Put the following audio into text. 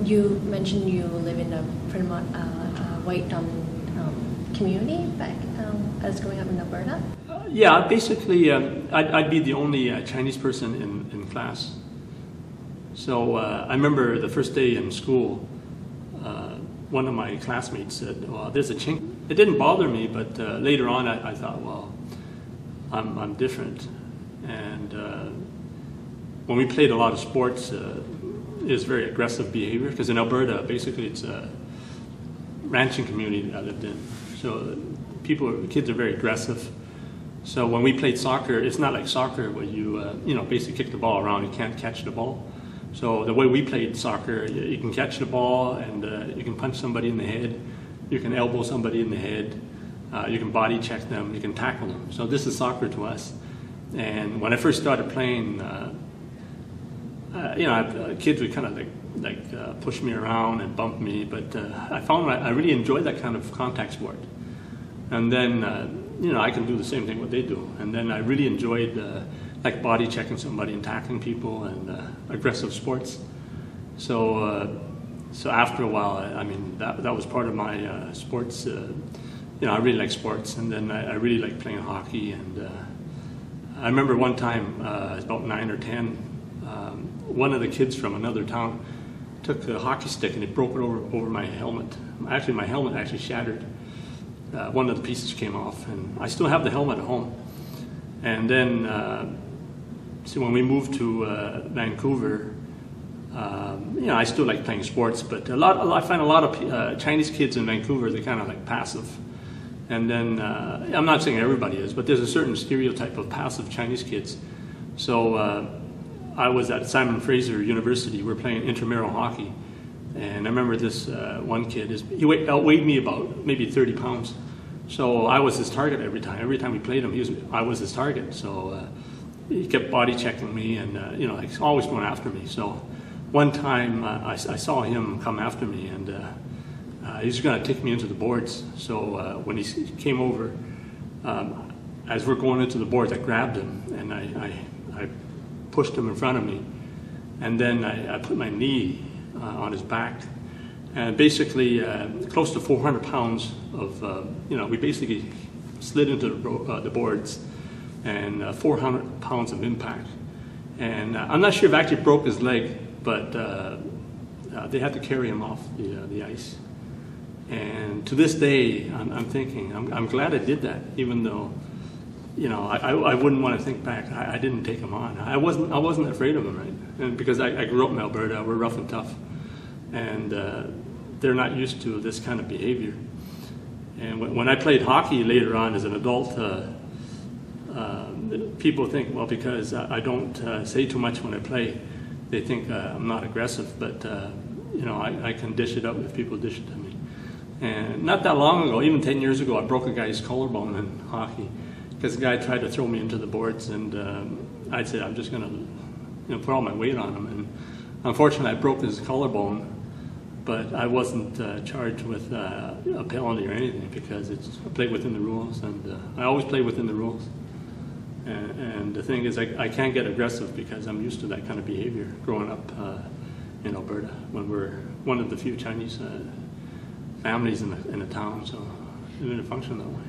You mentioned you live in a pretty much white community back as growing up in Alberta. Yeah, basically, I'd be the only Chinese person in class. So I remember the first day in school, one of my classmates said, "Well, there's a chink." It didn't bother me, but later on, I thought, well, I'm different. And when we played a lot of sports, it was very aggressive behavior, because in Alberta, basically, it's a ranching community that I lived in. So kids are very aggressive. So when we played soccer, it's not like soccer where you basically kick the ball around. You can't catch the ball. So the way we played soccer, you can catch the ball and you can punch somebody in the head. You can elbow somebody in the head. You can body check them. You can tackle them. So this is soccer to us. And when I first started playing, kids would kind of push me around and bump me. But I found I really enjoyed that kind of contact sport. And then I can do the same thing what they do. And then I really enjoyed body checking somebody and tackling people and aggressive sports. So after a while, that was part of my sports. I really like sports, and then I really like playing hockey. And I remember one time, I was about 9 or 10, one of the kids from another town took a hockey stick and he broke it over my helmet. Actually, my helmet actually shattered. One of the pieces came off, and I still have the helmet at home. And then, when we moved to Vancouver, I still like playing sports, but I find a lot of Chinese kids in Vancouver, they're kind of like passive. And then, I'm not saying everybody is, but there's a certain stereotype of passive Chinese kids. So I was at Simon Fraser University, we were playing intramural hockey. And I remember this one kid, he outweighed me about maybe 30 pounds. So I was his target every time. Every time we played him, I was his target. So he kept body checking me and, always going after me. So one time I saw him come after me, and he was going to take me into the boards. So when he came over, as we're going into the boards, I grabbed him and I pushed him in front of me. And then I put my knee on his back, and basically close to 400 pounds of, we basically slid into the boards, and 400 pounds of impact. And I'm not sure if I actually broke his leg, but they had to carry him off the ice. And to this day, I'm thinking, I'm glad I did that, even though, I wouldn't want to think back. I didn't take him on. I wasn't afraid of him, right? And because I grew up in Alberta, we're rough and tough, and they're not used to this kind of behavior. And when I played hockey later on as an adult, people think, well, because I don't say too much when I play, they think I'm not aggressive. But I can dish it up if people dish it to me. And not that long ago, even 10 years ago, I broke a guy's collarbone in hockey, because the guy tried to throw me into the boards, and I said, I'm just going to put all my weight on him. And unfortunately, I broke his collarbone, but I wasn't charged with a penalty or anything, because I played within the rules, and I always play within the rules. And the thing is, I can't get aggressive because I'm used to that kind of behavior growing up in Alberta, when we're one of the few Chinese families in the town, so it didn't function that way.